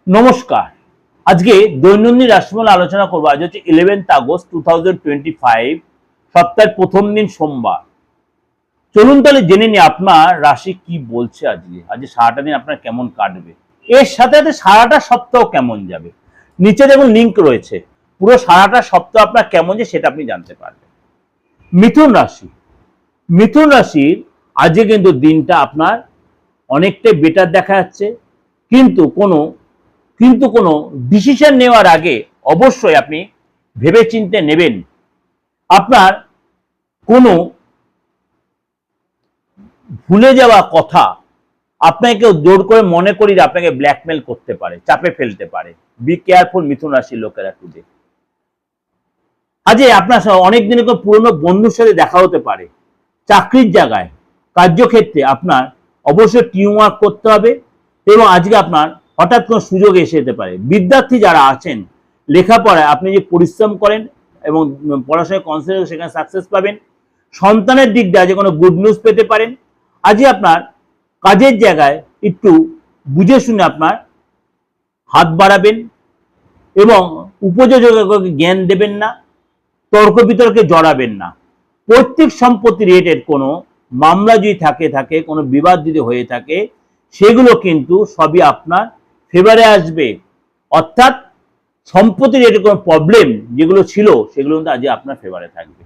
নমস্কার। আজকে দৈনন্দিন রাশিফল আলোচনা করবো। আজ হচ্ছে 11th আগস্ট 2025, সপ্তাহের প্রথম দিন সোমবার। চলুন তাহলে জেনে নিই আপনার রাশি কি বলছে। আজকে সারাটা দিন আপনার কেমন কাটবে, এর সাথে সাথে সারাটা সপ্তাহ কেমন যাবে। নিচে দেখুন লিঙ্ক রয়েছে, পুরো সারাটা সপ্তাহ আপনার কেমন যায় সেটা আপনি জানতে পারবেন। মিথুন রাশি, মিথুন রাশির আজকে কিন্তু দিনটা আপনার অনেকটাই বেটার দেখা যাচ্ছে, কিন্তু কোনো ডিসিশন নেওয়ার আগে অবশ্যই আপনি ভেবেচিন্তে নেবেন। আপনার কোনো ভুলে যাওয়া কথা আপনাকে কেউ জোর করে মনে করিয়ে আপনাকে ব্ল্যাকমেল করতে পারে, চাপে ফেলতে পারে। বি কেয়ারফুল মিথুন রাশির লোকেরা টুডে। আজকে আপনার অনেক দিনের পুরনো বন্ধুর সাথে দেখা হতে পারে। চাকরির জায়গায়, কার্যক্ষেত্রে আপনার অবশ্যই টিম ওয়ার্ক করতে হবে এবং আজকে আপনার হঠাৎ কোনো সুযোগ এসে যেতে পারে। বিদ্যার্থী যারা আছেন, লেখাপড়ায় আপনি যে পরিশ্রম করেন এবং পড়াশোনায় কনসেন্ট্রেট, সেখানে সাকসেস পাবেন। সন্তানের দিক দিয়ে আজকে কোনো গুড নিউজ পেতে পারেন। আজকে আপনার কাজের জায়গায় একটু বুঝে শুনে আপনার হাত বাড়াবেন এবং উপযোজককে জ্ঞান দেবেন না, তর্ক বিতর্কে জড়াবেন না। পৈতৃক সম্পত্তি রিলেটেড কোনো মামলা যদি থাকে কোনো বিবাদ যদি হয়ে থাকে, সেগুলো কিন্তু সবই আপনার ফেভারে আসবে। অর্থাৎ সম্পত্তি রিলেটেড কোনো প্রবলেম যেগুলো ছিল সেগুলো কিন্তু আজ আপনার ফেভারে থাকবে।